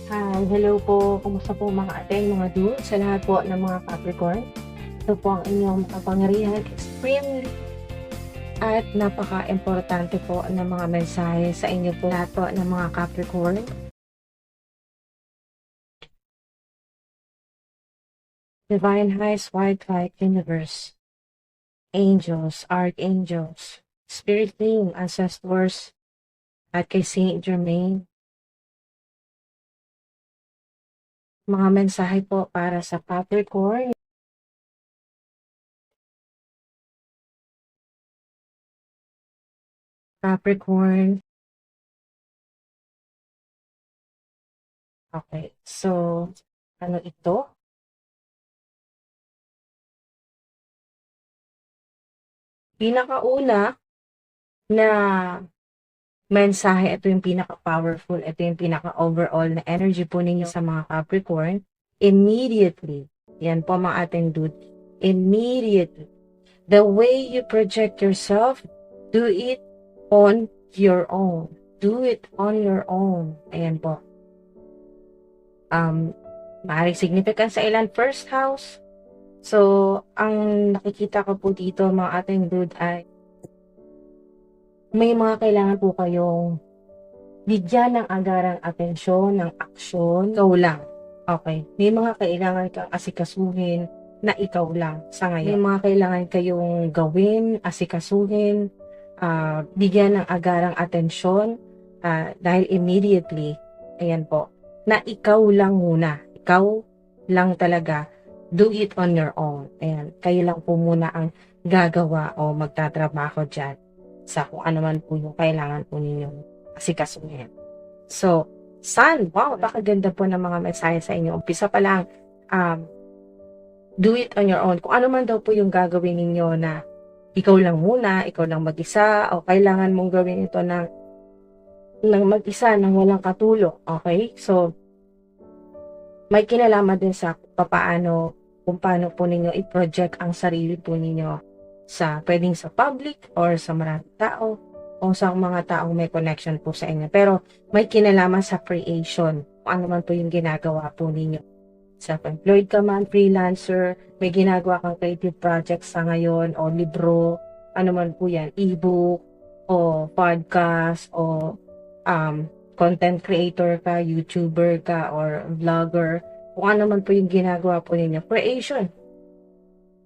Hi, hello po. Kumusta po mga ate, mga dude, sa lahat po ng mga Capricorn. Ito po ang inyong makapangyarihan, extremely at napaka-importante po ng mga mensahe sa inyo po lahat po ng mga Capricorn. Divine Highest White Light Universe, Angels, Archangels, Spirit Team, Ancestors, at kay Saint Germain. Mga mensahe po para sa Capricorn. Capricorn. Okay, so ano ito? Pinakauna na mensahe, ito yung pinaka-powerful, ito yung pinaka-overall na energy po ninyo sa mga Capricorn. Immediately, yan po mga ating dude, immediately, the way you project yourself, do it on your own. Do it on your own. Ayan po. Maaaring significant sa ilan first house. So, ang nakikita ko po dito mga ating dude ay may mga kailangan po kayong bigyan ng agarang atensyon, ng aksyon, ikaw lang. Okay. May mga kailangan kang asikasuhin na ikaw lang sa ngayon. May mga kailangan kayong gawin, asikasuhin, bigyan ng agarang atensyon, dahil immediately, ayan po, na ikaw lang muna. Ikaw lang talaga. Do it on your own. Ayan. Kayo lang po muna ang gagawa o magtatrabaho dyan sa kung ano man po yung kailangan po ninyong asikasuhin. So, Sun, wow, napakaganda po ng mga mensahe sa inyo. Umpisa pa lang, do it on your own. Kung ano man daw po yung gagawin ninyo na ikaw lang muna, ikaw lang mag-isa, o kailangan mong gawin ito ng mag-isa, ng walang katulong. Okay? So, may kinalaman din sa kung paano po ninyo i-project ang sarili po ninyo pwedeng sa public or sa maraming tao o sa mga taong may connection po sa inyo. Pero may kinalaman sa creation, kung ano man po yung ginagawa po ninyo. Self-employed ka man, freelancer, may ginagawa kang creative projects sa ngayon o libro, ano man po yan, ebook o podcast o content creator ka, YouTuber ka or vlogger, kung ano man po yung ginagawa po ninyo. Creation.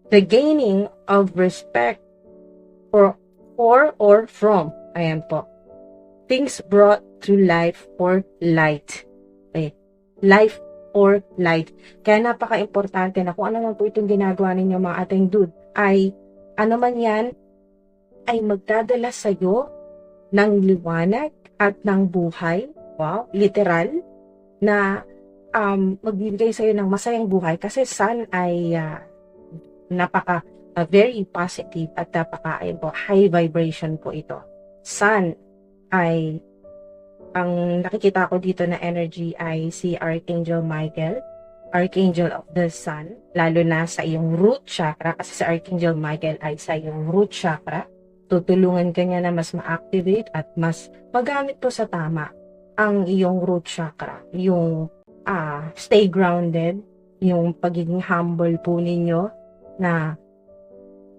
The gaining of respect for or from. Ayan po. Things brought to life or light. Okay. Life or light. Kaya napaka-importante na kung ano man po itong ginagawa ninyo mga ating dude, ay ano man yan, ay magdadala sa'yo ng liwanag at ng buhay. Wow, literal. Na magbibigay sa'yo ng masayang buhay kasi sun ay very positive at high vibration po ito. Sun ay ang nakikita ko dito na energy ay si Archangel Michael, Archangel of the Sun, lalo na sa iyong root chakra, kasi si Archangel Michael ay sa iyong root chakra. Tutulungan ka niya na mas ma-activate at mas magamit po sa tama ang iyong root chakra, yung stay grounded, yung pagiging humble po ninyo, na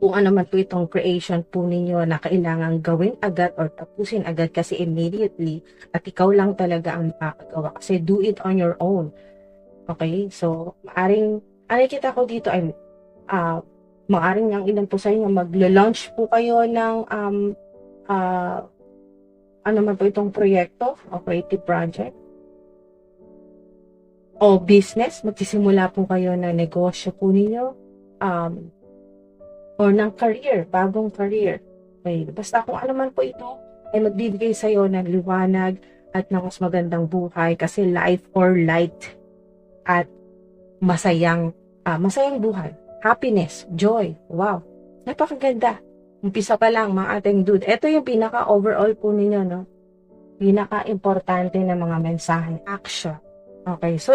kung ano man po itong creation po ninyo na kailangan gawin agad or tapusin agad kasi immediately at ikaw lang talaga ang makakagawa kasi do it on your own. Okay? So, kita ko dito ay maaring ang ilan po sa inyo maglo-launch po kayo ng ano man po itong proyekto o creative project o business, magsisimula po kayo ng negosyo po ninyo, or ng career, bagong career. Okay. Basta kung ano man po ito, ay magbibigay sa iyo ng liwanag at ng mas magandang buhay kasi life or light at masayang buhay. Happiness, joy. Wow. Napakaganda. Umpisa pa lang mga ating dude. Ito yung pinaka-overall po ninyo, no? Pinaka-importante na mga mensahe. Action. Okay. So,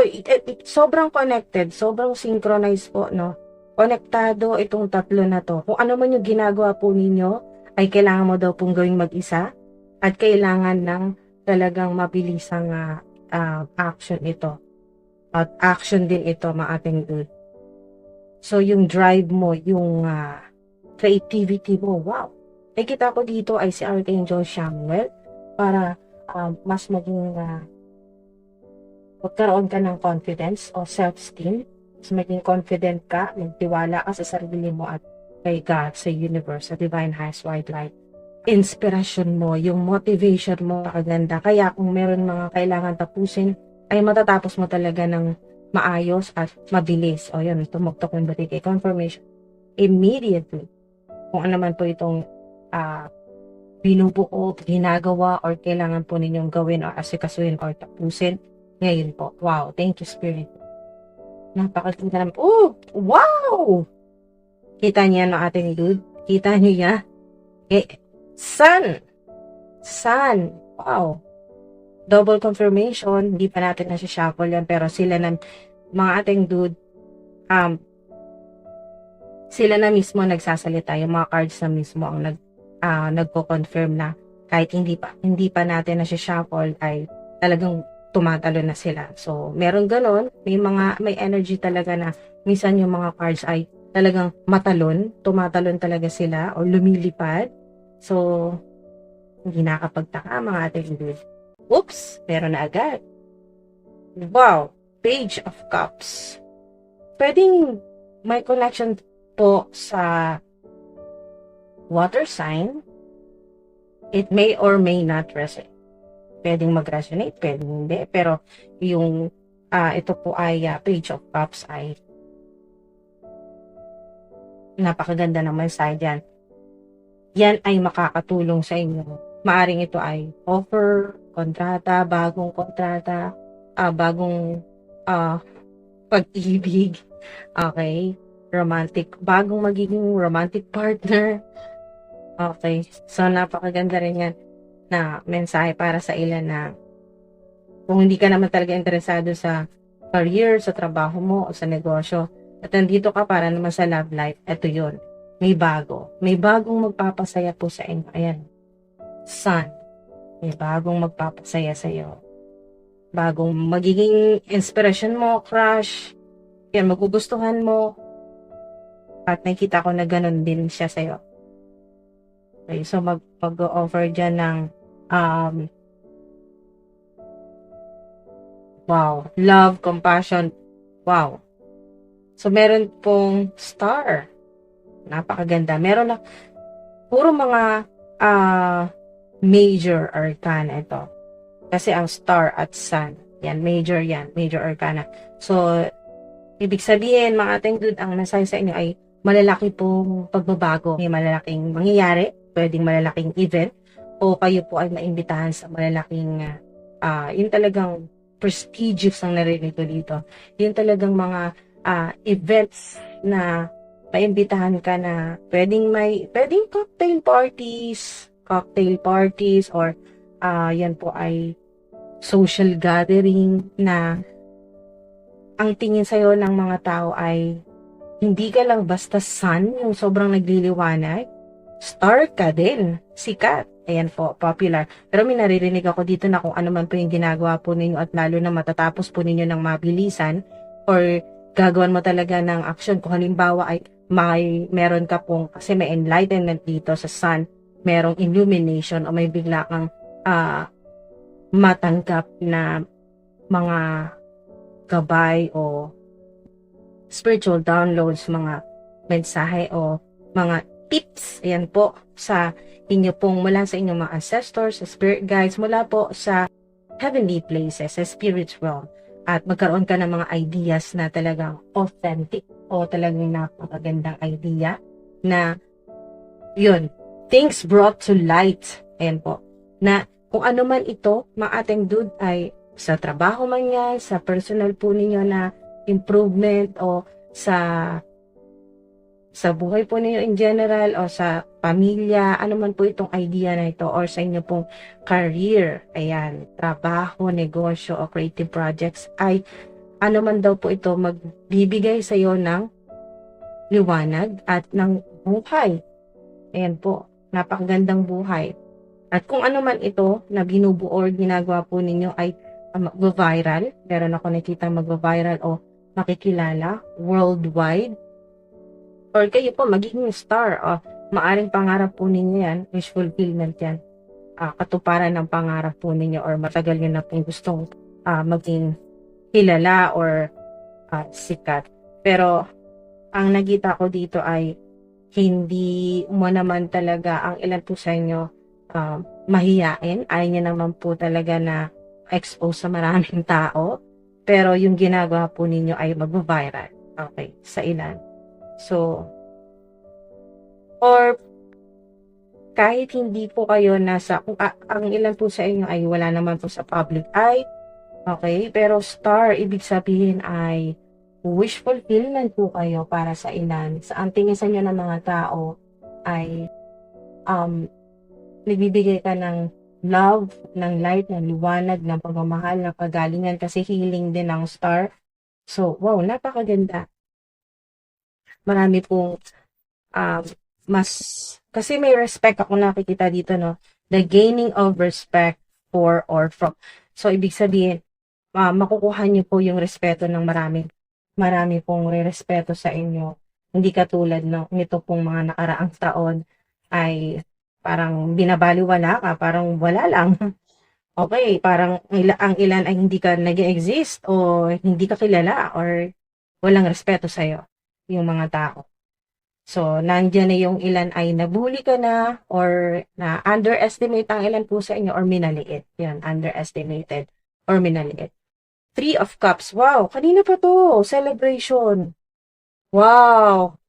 sobrang connected, sobrang synchronized po, no? Konektado itong tatlo na to. Kung ano man yung ginagawa po ninyo, ay kailangan mo daw pong gawing mag-isa at kailangan ng talagang mabilisang action ito. At action din ito, mga ating dude. So, yung drive mo, yung creativity mo, wow. Nakikita ko dito ay si Archangel Samuel para mas maging magkaroon ka ng confidence o self-esteem. Mas maging confident ka, magtiwala ka sa sarili mo at kay God, sa universe, sa divine highest wide light. Inspiration mo, yung motivation mo, kaganda. Kaya kung meron mga kailangan tapusin, ay matatapos mo talaga ng maayos at mabilis. O yun, tumugtok yung batik confirmation. Immediately, kung ano man po itong binubuo, ginagawa, or kailangan po ninyong gawin, or asikasuhin, or tapusin, ngayon po. Wow, thank you, Spirit. Napakaganda naman. Oh, wow! Kita niya no ating dude? Kita niya? Sun! Wow! Double confirmation, hindi pa natin nasi-shuffle yan, pero sila na, mga ating dude, sila na mismo nagsasalita, yung mga cards na mismo ang nagko-confirm na kahit hindi pa natin nasi-shuffle ay talagang tumatalo na sila. So, meron ganon, may energy talaga na minsan yung mga cards ay talagang tumatalon talaga sila o lumilipad. So, hindi nakapagtaka mga ating dude. Oops, meron na agad. Wow, Page of Cups. Pwedeng may connection po sa water sign. It may or may not resonate. Pwedeng mag-resonate, pwedeng hindi. Pero yung ito po ay Page of Cups ay napakaganda naman sa yan. Yan ay makakatulong sa inyo. Maaring ito ay offer, kontrata, bagong kontrata, bagong pag-ibig, okay, bagong magiging romantic partner, okay. So, napakaganda rin yan na mensahe para sa ilan na kung hindi ka naman talaga interesado sa career, sa trabaho mo, o sa negosyo, at nandito ka para naman sa love life, ito yun. May bagong magpapasaya po sa inyo. Ayan. Sun. May bagong magpapasaya sa iyo. Bagong magiging inspiration mo, crush. Yan, magugustuhan mo. At nakita ko na ganun din siya sa iyo. Okay, so mag-offer dyan ng wow, love, compassion. Wow. So, meron pong star. Napakaganda. Meron na puro mga major arcana ito. Kasi ang star at sun, yan, major arcana. So, ibig sabihin, mga ating dude, ang nasa sa inyo ay malalaki pong pagbabago. May malalaking mangyayari, pwedeng malalaking event, o kayo po ay maimbitahan sa malalaking, yun talagang prestigious ang narinig ko dito. Yun talagang mga events na paimbitahan ka na pwedeng cocktail parties or yan po ay social gathering na ang tingin sa'yo ng mga tao ay hindi ka lang basta sun, yung sobrang nagliliwanag, star ka din, sikat. Ayan po, popular. Pero may naririnig ako dito na kung ano man po yung ginagawa po ninyo at lalo na matatapos po ninyo ng mabilisan or gagawan mo talaga ng action. Kung halimbawa ay meron ka pong, kasi may enlightenment dito sa sun, merong illumination o may bigla kang matanggap na mga gabay o spiritual downloads, mga mensahe o mga tips, ayan po, sa inyo pong mula sa inyong mga ancestors, sa spirit guides, mula po sa heavenly places, sa spirit realm. At magkaroon ka ng mga ideas na talagang authentic o talagang napakagandang idea na yun, things brought to light. Ayan po. Na kung ano man ito, mga ating dude, ay sa trabaho man yan, sa personal po ninyo na improvement o sa buhay po ninyo in general o sa pamilya, ano man po itong idea na ito or sa inyo pong career, ayan, trabaho, negosyo o creative projects ay ano man daw po ito magbibigay sa iyo ng liwanag at ng buhay. Ayan po, napakagandang buhay. At kung ano man ito na binubuo or ginagawa po ninyo ay mag-viral. Meron ako nakita mag-viral o makikilala worldwide. Or kayo po magiging star. O, maaring pangarap po ninyo yan, wish fulfillment yan. Katuparan ng pangarap po ninyo or matagal nyo na po gustong maging kilala or sikat. Pero ang nakita ko dito ay hindi mo naman talaga ang ilan po sa inyo mahiyain. Ayaw niya naman po talaga na expose sa maraming tao. Pero yung ginagawa po ninyo ay mag-viral. Okay, sa ilan. So, or kahit hindi po kayo nasa, ang ilan po sa inyo ay wala naman po sa public eye. Okay, pero star, ibig sabihin ay wish fulfillment po kayo para sa ilan. Sa ang tingin sa inyo ng mga tao ay nagbibigay ka ng love, ng light, ng liwanag, ng pagmamahal, ng kagalingan kasi healing din ng star. So, wow, napakaganda. Marami pong mas, kasi may respect ako nakikita dito, no? The gaining of respect for or from. So, ibig sabihin, makukuha niyo po yung respeto ng marami pong re-respeto sa inyo. Hindi katulad nito pong mga nakaraang taon ay parang binabaliwala ka, parang wala lang. Okay, parang ang ilan ay hindi ka nag-exist o hindi ka kilala or walang respeto sa'yo, yung mga tao. So, nandiyan na yung ilan ay nabully ka na or na underestimate ang ilan po sa inyo or minaliit. Yan, underestimated or minaliit. Three of Cups. Wow, kanina pa to. Celebration. Wow.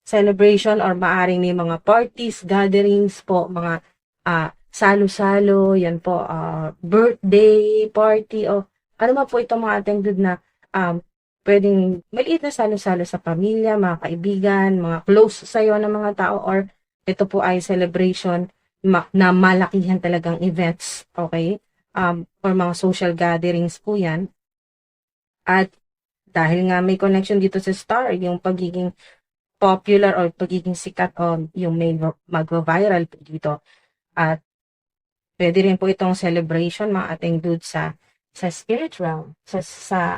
Celebration or maaring may mga parties, gatherings po, mga salo-salo, yan po, birthday party, o ano man po itong mga attended na pwedeng maliit na salo-salo sa pamilya, mga kaibigan, mga close sa'yo ng mga tao, or ito po ay celebration na malakihan talagang events, okay? Or mga social gatherings po yan. At dahil nga may connection dito sa star, yung pagiging popular or pagiging sikat o yung may mag-viral po dito. At pwede rin po itong celebration mga ating dude sa spirit realm, sa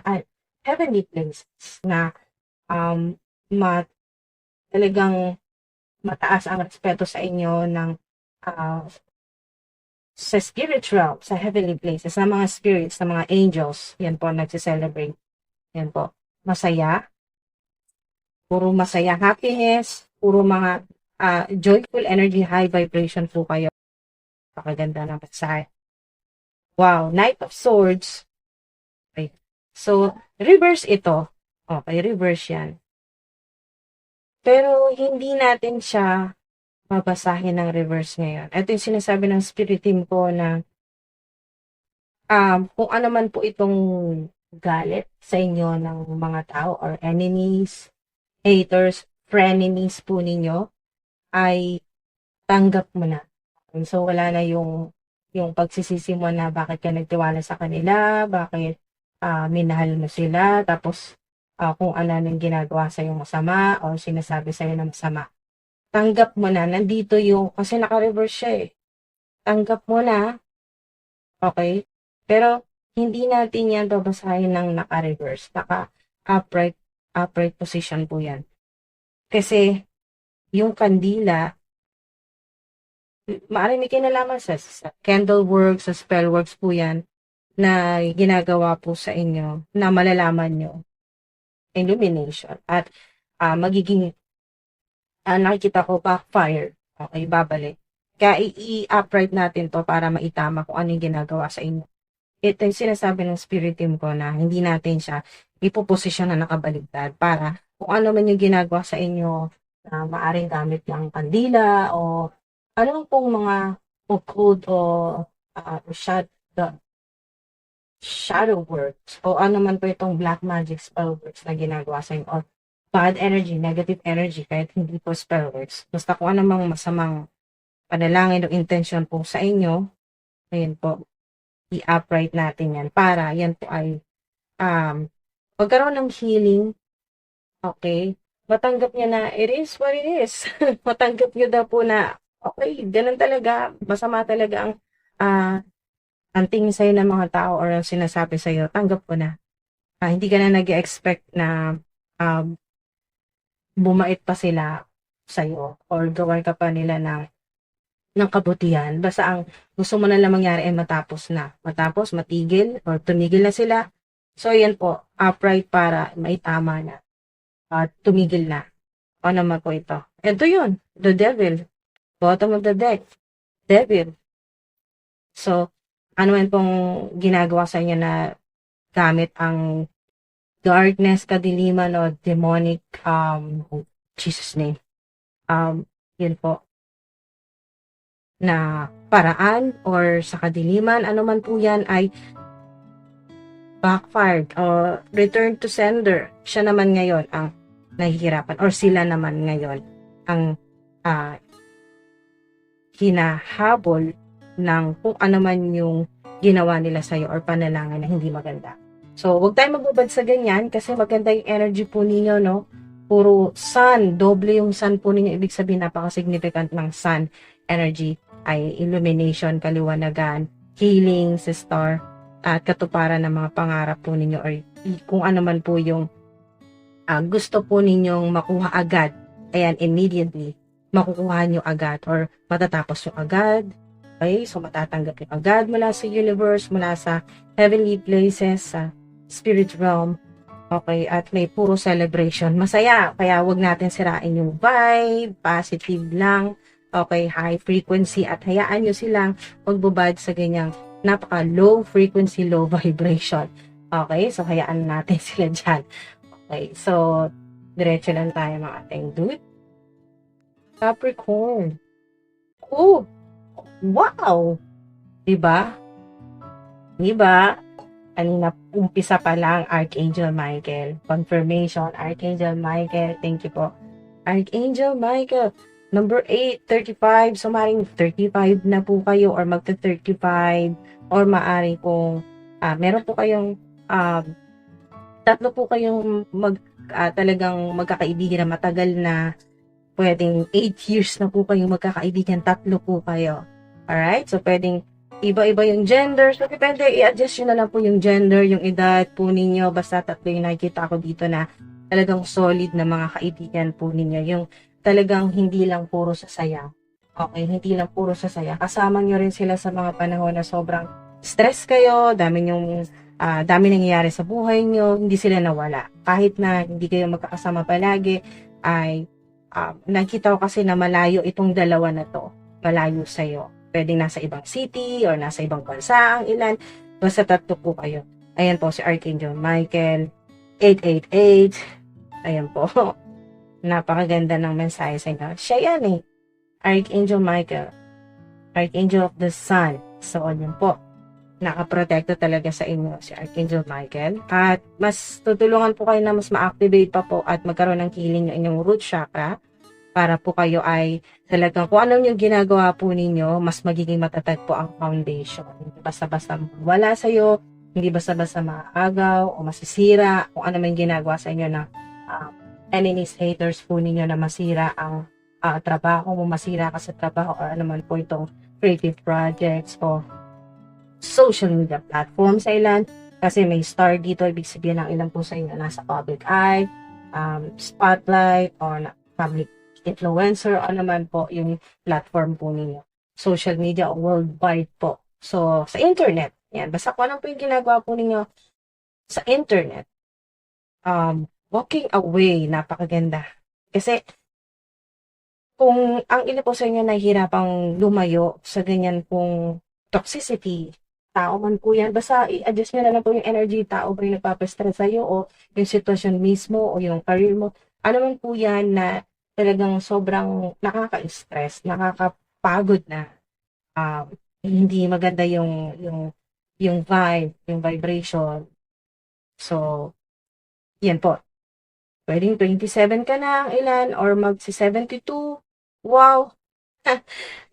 heavenly places na talagang mataas ang respeto sa inyo ng sa spirit realm, sa heavenly places, sa mga spirits, sa mga angels, yan po nagse-celebrate. Yan po. Masaya. Puro masaya, happiness, puro mga joyful energy, high vibration po kayo. Pakaganda ng mensahe. Wow, Knight of Swords. Okay. So, reverse ito. Okay, reverse yan. Pero hindi natin siya mabasahin ng reverse ngayon. Ito yung sinasabi ng spirit team ko na kung ano man po itong galit sa inyo ng mga tao or enemies, haters, frenemies po ninyo, ay tanggap mo na. So, wala na yung pagsisisi mo na bakit ka nagtiwala sa kanila, bakit minahal mo sila, tapos kung ano nang ginagawa sa yung masama o sinasabi sa iyo ng masama. Tanggap mo na, nandito yung, kasi naka-reverse siya eh. Tanggap mo na, okay? Pero, hindi natin yan babasahin ng naka-reverse. Upright position po yan. Kasi, yung kandila, maaaring may kinalaman sa candle works, sa spell works po yan, na ginagawa po sa inyo, na malalaman nyo. Illumination. At magiging, nakikita ko, backfire. Okay, babalik. Kaya i-upright natin to para maitama kung ano yung ginagawa sa inyo. Ito yung sinasabi ng spirit team ko na hindi natin siya ipoposisyon na nakabaligtad para kung ano man yung ginagawa sa inyo na maaring gamit ng kandila o ano pong mga occult o shadow works o ano man po itong black magic spell works na ginagawa sa inyo o bad energy, negative energy kahit hindi po spell works. Basta kung ano mang masamang panalangin o intention po sa inyo, ayun po, i-upright natin yan para yan po ay magkaroon ng healing, okay, matanggap niya na it is what it is. Matanggap niyo daw po na okay, ganun talaga, masama talaga ang ang tingin sa'yo ng mga tao or ang sinasabi sa'yo, tanggap ko na. Hindi ka na nag-expect na um, bumait pa sila sa'yo or gawan ka pa nila ng kabutihan. Basta ang gusto mo na lang mangyari ay matapos na. Matapos, matigil, or tumigil na sila. So, yan po, upright para maitama na. At tumigil na. O naman po ito. Ito yun, the devil. Bottom of the deck, devil. So, ano man pong ginagawa sa inyo na gamit ang darkness, kadiliman, o demonic, Jesus name. Yun po, na paraan or sa kadiliman, ano man po yan ay backfired o return to sender. Siya naman ngayon ang nahihirapan or sila naman ngayon ang hinahabol ng kung ano man yung ginawa nila sa'yo or panalangin na hindi maganda. So, huwag tayong magbabad sa ganyan kasi maganda yung energy po ninyo, no? Puro sun, doble yung sun po ninyo. Ibig sabihin, napaka-significant ng sun energy ay illumination, kaliwanagan, healing, sister, at katuparan ng mga pangarap po ninyo or kung ano man po yung gusto po ninyong makuha agad. Ayan, immediately, makukuha nyo agad or matatapos nyo agad. Okay? So, matatanggap nyo agad mula sa universe, mula sa heavenly places, sa spirit realm. Okay? At may puro celebration. Masaya. Kaya wag natin sirain yung vibe. Positive lang. Okay? High frequency. At hayaan nyo silang magbabad sa ganyang napaka-low frequency, low vibration. Okay? So, hayaan natin sila dyan. Okay? So, diretso lang tayo mga ating dude. Capricorn. Oh! Wow! Diba? Diba? Kanina, umpisa pa lang, Archangel Michael. Confirmation, Archangel Michael. Thank you po. Archangel Michael. Number 8, 35. So, maring 35 na po kayo or magta-35 or maari kung meron po kayong tatlo po kayong talagang magkakaibigan na matagal na pwedeng 8 years na po kayong magkakaibigan, tatlo po kayo. Alright? So, pwedeng iba-iba yung gender. So, depende, i-adjust nyo na lang po yung gender, yung edad po ninyo. Basta tatlo yung nakikita ko dito na talagang solid na mga kaibigan po ninyo. Yung talagang hindi lang puro sasaya. Okay? Hindi lang puro sasaya. Kasama nyo rin sila sa mga panahon na sobrang stress kayo, dami nangyayari sa buhay nyo, hindi sila nawala. Kahit na hindi kayo magkakasama palagi, ay nakita ko kasi na malayo itong dalawa na to. Malayo sa'yo. Pwedeng nasa ibang city or nasa ibang bansa ang ilan. Basta tatlo po kayo. Ayan po si Archangel Michael. 888. Ayan po. Napakaganda ng mensahe sa inyo. Siya yan eh. Archangel Michael. Archangel of the Sun. So, yun po. Nakaprotekto talaga sa inyo si Archangel Michael. At mas tutulungan po kayo na mas ma-activate pa po at magkaroon ng healing ng inyong root chakra para po kayo ay talagang kung ano yung ginagawa po ninyo, mas magiging matatag po ang foundation. Hindi basta-basta wala sa'yo, hindi basta-basta maagaw o masisira, kung ano man ginagawa sa inyo ng enemies, haters po ninyo na masira ang trabaho mo, masira ka sa trabaho or ano man po itong creative projects o social media platform sa ilan. Kasi may star dito, ibig sabihin ng ilan po sa inyo nasa public eye, spotlight, or public influencer, o naman po yung platform po ninyo. Social media o worldwide po. So, sa internet, yan. Basta kung ano po yung ginagawa po ninyo sa internet, walking away, napakaganda. Kasi, kung ang ilan po sa inyo nahihirapang lumayo sa ganyan pong toxicity, tao man po yan, basta i-adjust nyo na lang po yung energy, tao ba yung nagpapastress sa'yo o yung sitwasyon mismo o yung career mo, ano man po yan na talagang sobrang nakaka-stress, nakakapagod na, hindi maganda yung vibe, yung vibration. So, yan po. Pwedeng 27 ka na ang ilan or magsi-72. Wow!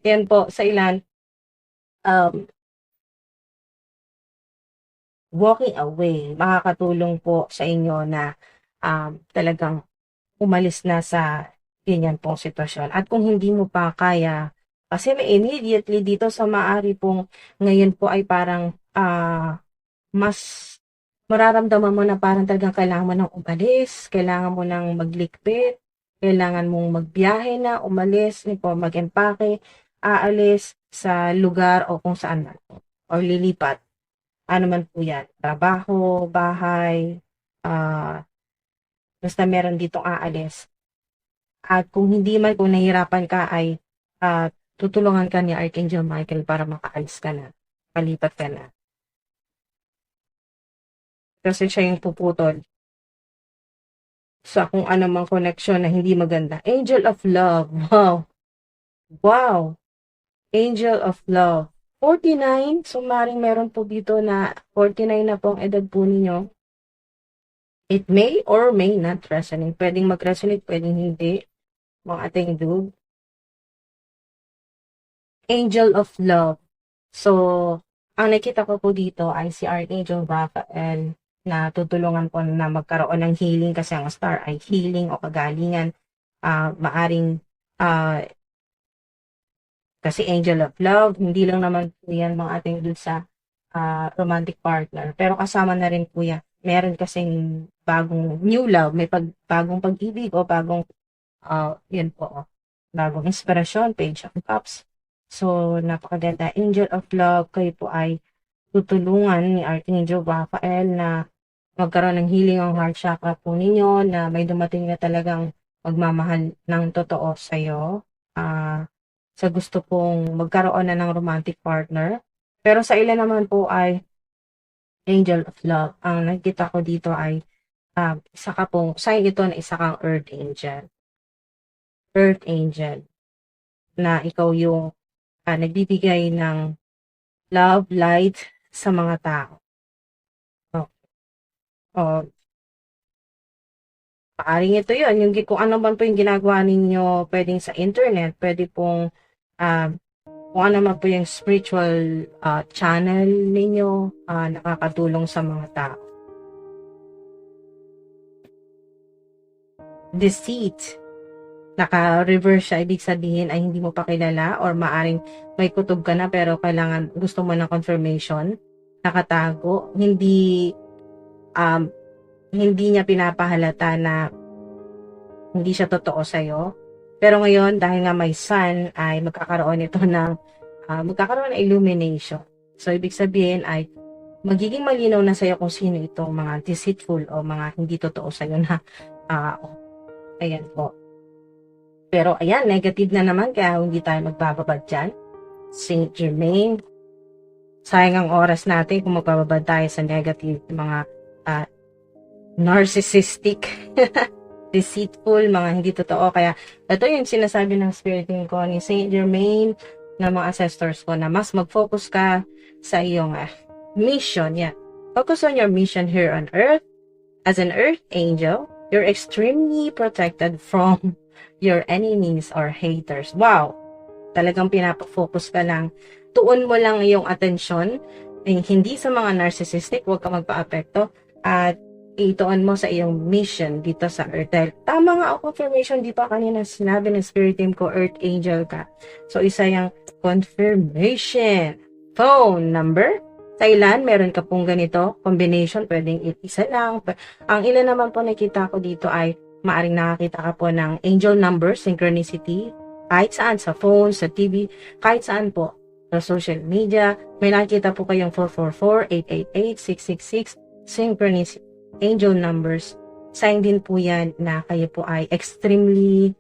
Yan po sa ilan. Walking away, makakatulong po sa inyo na talagang umalis na sa ganyan pong sitwasyon. At kung hindi mo pa kaya Kasi may immediately dito sa maaari pong ngayon po ay parang mas mararamdaman mo na parang talagang kailangan mo ng umalis, kailangan mo ng maglikpit, kailangan mong magbiyahe na, umalis, mag-empake, aalis sa lugar o kung saan man or lilipat. Ano man po yan, trabaho, bahay, basta meron ditong aalis. At kung hindi man, kung nahihirapan ka ay tutulungan ka ni Archangel Michael para makaalis ka na, palipat ka na. Kasi siya yung puputol sa kung ano mang connection na hindi maganda. Angel of Love. Wow. Wow. Angel of Love. 49. So, maring meron po dito na 49 na po ang edad po ninyo. It may or may not resonate. Pwedeng mag-resonate, pwedeng hindi. Mga ating dude. Angel of Love. So, ang nakita ko po dito ay si Archangel Raphael na tutulungan po na magkaroon ng healing kasi ang star ay healing o kagalingan. Maaring kasi Angel of Love, hindi lang naman po yan mga ating dun sa romantic partner. Pero kasama na rin po yan. Meron kasing bagong new love, may bagong pag-ibig o bagong, yun po, bagong inspirasyon, Page of Cups. So, napakaganda. Angel of Love, kayo po ay tutulungan ni Archangel Raphael na magkaroon ng healing ang heart chakra po ninyo, na may dumating na talagang magmamahal ng totoo sa'yo. Sa gusto pong magkaroon na ng romantic partner. Pero sa ilan naman po ay Angel of Love. Ang nakita ko dito ay isa ka pong, sign ito na isa kang Earth Angel. Earth Angel. Na ikaw yung nagbibigay ng love, light sa mga tao. Paaring ito yun, yung kung ano man po yung ginagawa ninyo, pwedeng sa internet, pwede pong kung ano man po yung spiritual channel ninyo, nakakatulong sa mga tao. Deceit. Naka-reverse siya, ibig sabihin ay hindi mo pa kilala or maaring may kutob ka na pero kailangan, gusto mo ng confirmation. Nakatago. Hindi niya pinapahalata na hindi siya totoo sa'yo. Pero ngayon, dahil nga may sun, ay magkakaroon ng illumination. So, ibig sabihin ay magiging malinaw na sa'yo kung sino itong mga deceitful o mga hindi totoo sa'yo na ayan po. Pero ayan, negative na naman kaya hindi tayo magbababad dyan. Saint Germain. Sayang ang oras natin kung magbababad tayo sa negative, mga narcissistic, deceitful, mga hindi totoo. Kaya ito yung sinasabi ng spirit ko ni Saint Germain na mga ancestors ko na mas mag-focus ka sa iyong mission. Yeah. Focus on your mission here on earth. As an earth angel, you're extremely protected from your enemies or haters. Wow! Talagang pinapafocus ka lang. Tuon mo lang iyong atensyon. Hindi sa mga narcissistic, huwag ka magpa-apekto. At ituon mo sa iyong mission dito sa Earth. Dahil tama nga ako, confirmation, di pa kanina sinabi ng spirit team ko, Earth Angel ka. So, isa yung confirmation. Phone number. Thailand, meron ka pong ganito. Combination, pwedeng isa lang. Ang ilan naman po nakita ko dito ay maaring nakakita ka po ng angel number, synchronicity, kahit saan, sa phone, sa TV, kahit saan po, sa social media, may nakikita po kayong 444, 888, 666, synchronicity, angel numbers, sign din po yan na kayo po ay extremely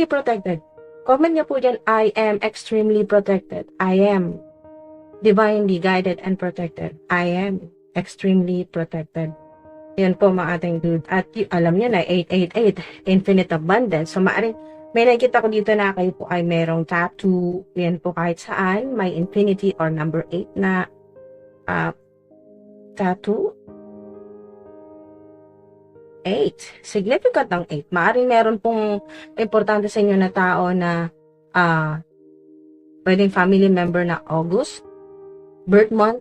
protected. Comment niyo po dyan, I am extremely protected. I am divinely guided and protected. I am extremely protected. Yan po mga ating dude. At alam niyo na, 888, infinite abundance. So, maaring, may nakikita ko dito na kayo po ay merong tattoo. Yan po kahit saan. May infinity or number 8 na tattoo. 8. Significant ng 8. Maaring meron pong importante sa inyo na tao na pwedeng family member na August. Birth month.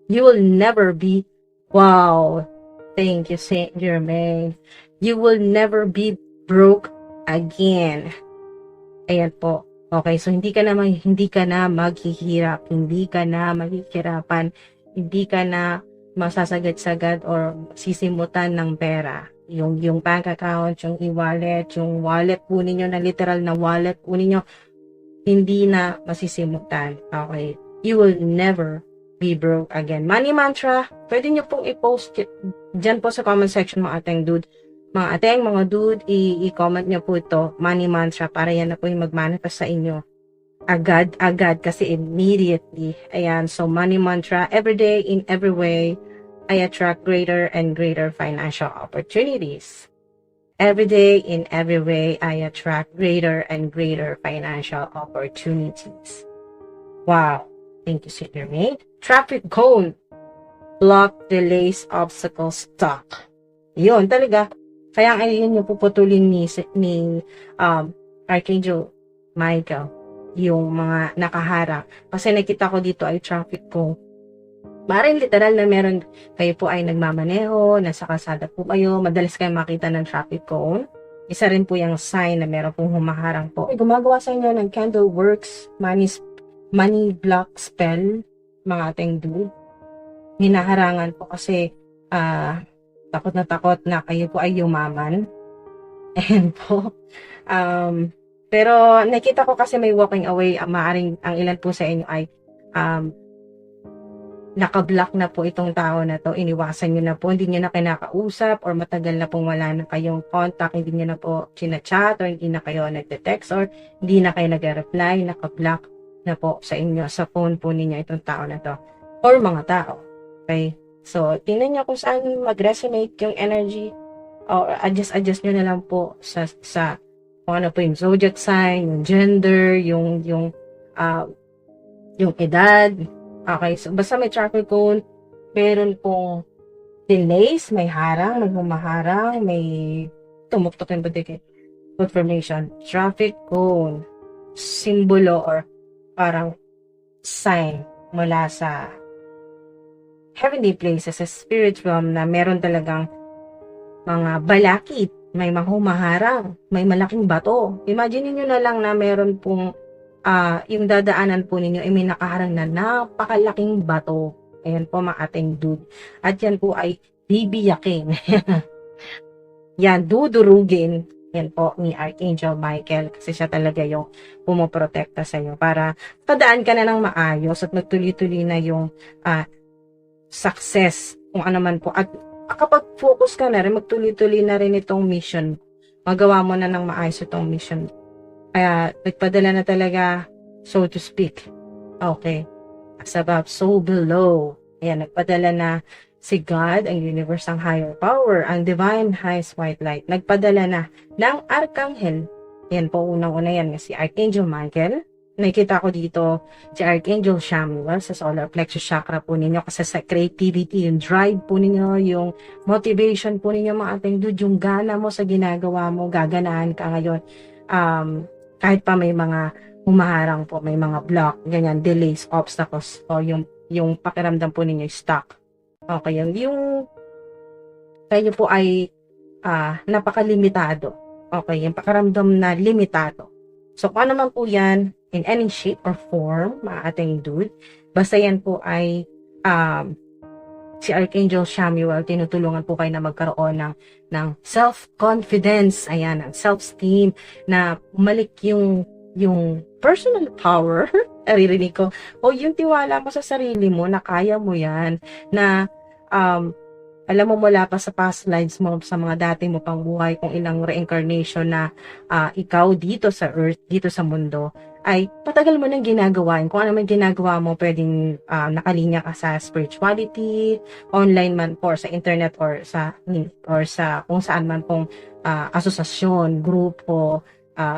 You will never be, wow, thank you, Saint Germain. You will never be broke again. Ayan po. Okay, so hindi ka na maghihirap, hindi ka na maghihirapan, hindi ka na masasagad-sagad or sisimutan ng pera. Yung bank account, yung e-wallet, yung wallet po ninyo na literal na wallet po ninyo, hindi na masisimutan. Okay, you will never be broke again. Money mantra, pwede nyo pong i-post dyan po sa comment section mga ateng dude. Mga dude, i-comment nyo po ito, money mantra, para yan na po yung mag-manifest sa inyo. Agad, kasi immediately. Ayan, so money mantra, every day, in every way, I attract greater and greater financial opportunities. Every day, in every way, I attract greater and greater financial opportunities. Wow. Thank you, Sailor Maid. Traffic cone. Block, delays, obstacles, stuck. Yun, talaga. Kaya ayun yung puputulin ni Archangel Michael, yung mga nakaharang. Kasi nakita ko dito ay traffic cone. Maaaring literal na meron kayo po ay nagmamaneho, nasa kalsada po kayo, madalas kayo makita ng traffic cone. Isa rin po yung sign na meron pong humaharang po. Gumagawa sa inyo ng candle works, money block spell, mga ating dude. Hinaharangan po kasi takot na kayo po ay yumaman. And po, pero nakita ko kasi may walking away, maaaring ang ilan po sa inyo ay nakablock na po itong tao na to, iniwasan nyo na po, hindi nyo na kinakausap or matagal na pong wala na kayong contact, hindi nyo na po chinachat or hindi na kayo nagte-text or hindi na kayo nag-reply, nakablock na po sa inyo, sa phone po ninyo itong tao na to or mga tao. Okay? So, tingnan nyo kung saan mag-resonate yung energy or adjust nyo na lang po sa kung ano po yung zodiac sign, yung gender, yung edad. Okay, so basta may traffic cone, meron pong delays, may harang, may humaharang, may tumuktok yung badikit. Confirmation, traffic cone, simbolo or parang sign mula sa heavenly places, sa spirit realm na meron talagang mga balakid, may mga humaharang, may malaking bato. Imagine niyo na lang na meron pong yung dadaanan po ninyo ay may nakaharang na napakalaking bato. Ayan po mga ating dude. At yan po ay bibiyakin. Yan, dudurugin. Yan po ni Archangel Michael kasi siya talaga yung pumoprotekta sa iyo para tadaan ka na ng maayos at magtuloy-tuloy na yung success kung ano man po. At kapag focus ka na rin, magtuloy-tuloy na rin itong mission. Magawa mo na ng maayos itong mission. Kaya, nagpadala na talaga, so to speak. Okay. As above, so below. Ayan, nagpadala na si God, ang universe, ang higher power, ang divine highest white light. Nagpadala na ng Archangel. Yan po, unang-una yan, si Archangel Michael. Nakita ko dito si Archangel Chamuel sa solar plexus chakra po ninyo kasi sa creativity, yung drive po ninyo, yung motivation po ninyo mga ating dude, yung gana mo sa ginagawa mo, gaganahan ka ngayon. Kahit pa may mga humaharang po, may mga block, ganyan, delays, obstacles, o yung pakiramdam po ninyo stuck. Okay, yung kayo po ay napakalimitado. Okay, yung pakiramdam na limitado. So, kung ano man po yan, in any shape or form, mga ating dude, basta yan po ay si Archangel Chamuel, tinutulungan po kayo na magkaroon ng self-confidence, ayan, ng self-esteem, na umalik yung personal power, naririnig ko, o yung tiwala mo sa sarili mo, na kaya mo yan, na alam mo mula pa sa past lives mo, sa mga dati mo pang buhay, kung ilang reincarnation na ikaw dito sa earth, dito sa mundo, ay patagal mo nang ginagawa. Kung ano man ginagawa mo, pwedeng nakalinya ka sa spirituality, online man po, sa internet, or sa kung saan man pong asosasyon, grupo,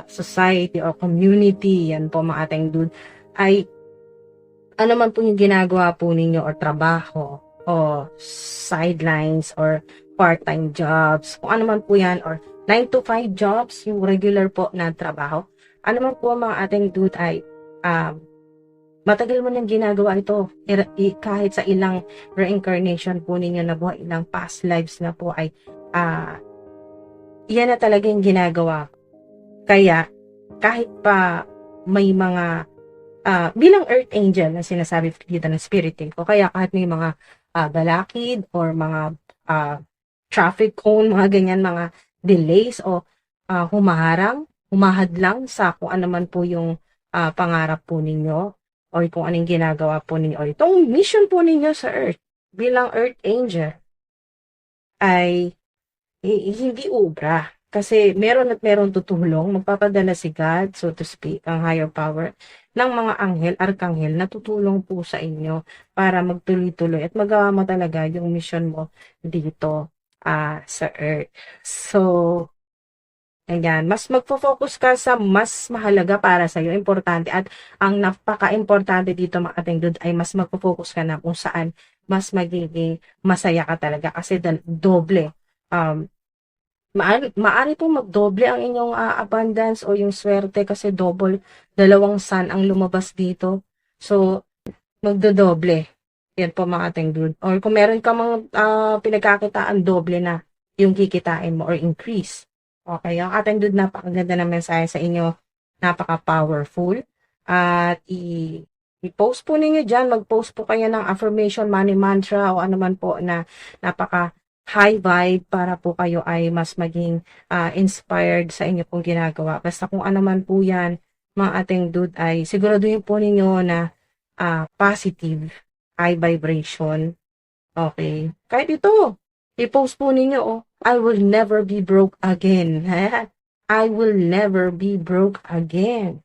society, or community, yan po mga ating dude, ay ano man po yung ginagawa po ninyo, or trabaho, o sidelines, or part-time jobs, kung ano man po yan, or 9 to 5 jobs, yung regular po na trabaho, ano man po mga ating dude ay matagal mo nang ginagawa ito. Kahit sa ilang reincarnation po ninyo na buhay, ilang past lives na po ay yan na talaga yung ginagawa. Kaya kahit pa may mga bilang earth angel na sinasabi dito ng spirit team ko, kaya kahit may mga balakid or mga traffic cone, mga ganyan, mga delays o humahadlang sa kung ano man po yung pangarap po ninyo or kung anong ginagawa po ninyo or itong mission po ninyo sa earth bilang earth angel ay hindi ubra. Kasi meron at meron tutulong, magpapadala si God, so to speak, ang higher power, ng mga anghel, arkanghel, na tutulong po sa inyo para magtuloy-tuloy at magawa mo talaga yung mission mo dito sa earth. So, ayan, mas magfo-focus ka sa mas mahalaga para sa iyo, importante. At ang napaka-importante dito mga ating dude ay mas magfo-focus ka na kung saan mas magiging masaya ka talaga kasi doble. Maari pong magdoble ang inyong abundance o yung swerte kasi dalawang sun ang lumabas dito. So, magdodoble. Yan po mga ating dude. Or kung meron ka mga pinagkakitaan, doble na yung kikitain mo or increase. Okay, ang ating dude, napakaganda ng mensahe sa inyo. Napaka-powerful. At i-post po ninyo dyan. Mag-post po kayo ng affirmation, money mantra o ano man po na napaka high vibe para po kayo ay mas maging inspired sa inyo pong ginagawa. Basta kung ano man po yan, mga ating dude, ay siguraduhin po ninyo na positive, high vibration. Okay. Kahit ito, i-post po ninyo, I will never be broke again. I will never be broke again.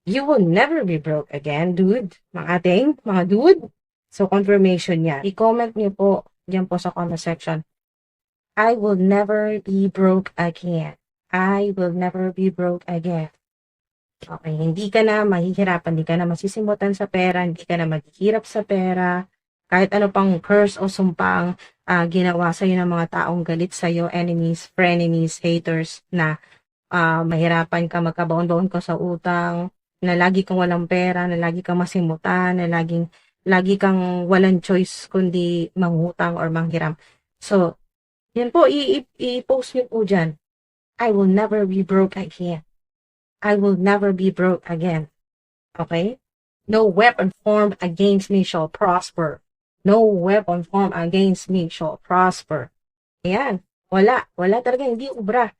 You will never be broke again, dude. Mga dude. So, confirmation yan. I-comment nyo po diyan po sa comment section. I will never be broke again. I will never be broke again. Okay, hindi ka na mahihirapan, hindi ka na masisimutan sa pera, hindi ka na maghihirap sa pera. Kahit ano pang curse o sumpang ginawa sa'yo ng mga taong galit sa'yo, enemies, frenemies, haters, na mahirapan ka, magkabaon-baon ka sa utang, na lagi kang walang pera, na lagi kang masimutan, na lagi kang walang choice kundi mangutang or manghiram. So, yan po, i-post nyo po dyan. I will never be broke again. I will never be broke again. Okay? No weapon formed against me shall prosper. No weapon formed against me shall prosper. Ayan. Wala talaga, hindi ubra.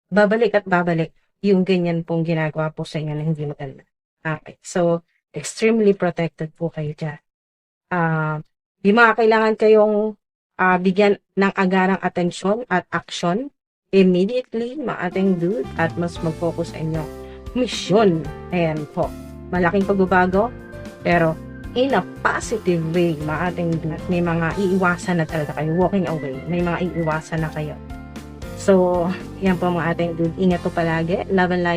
Babalik at babalik yung ganyan pong ginagawa po sa inyo na hindi maganda. Okay. So, extremely protected po kayo dyan. Di mga kailangan kayong bigyan ng agarang atensyon at action immediately, mga ating dude, at mas mag-focus sa inyo mission. Ayan po. Malaking pagbabago, pero in a positive way, mga ating dude. May mga iiwasan na talaga kayo. Walking away. May mga iiwasan na kayo. So, yan po mga ating dude. Ingat po palagi. Love and light.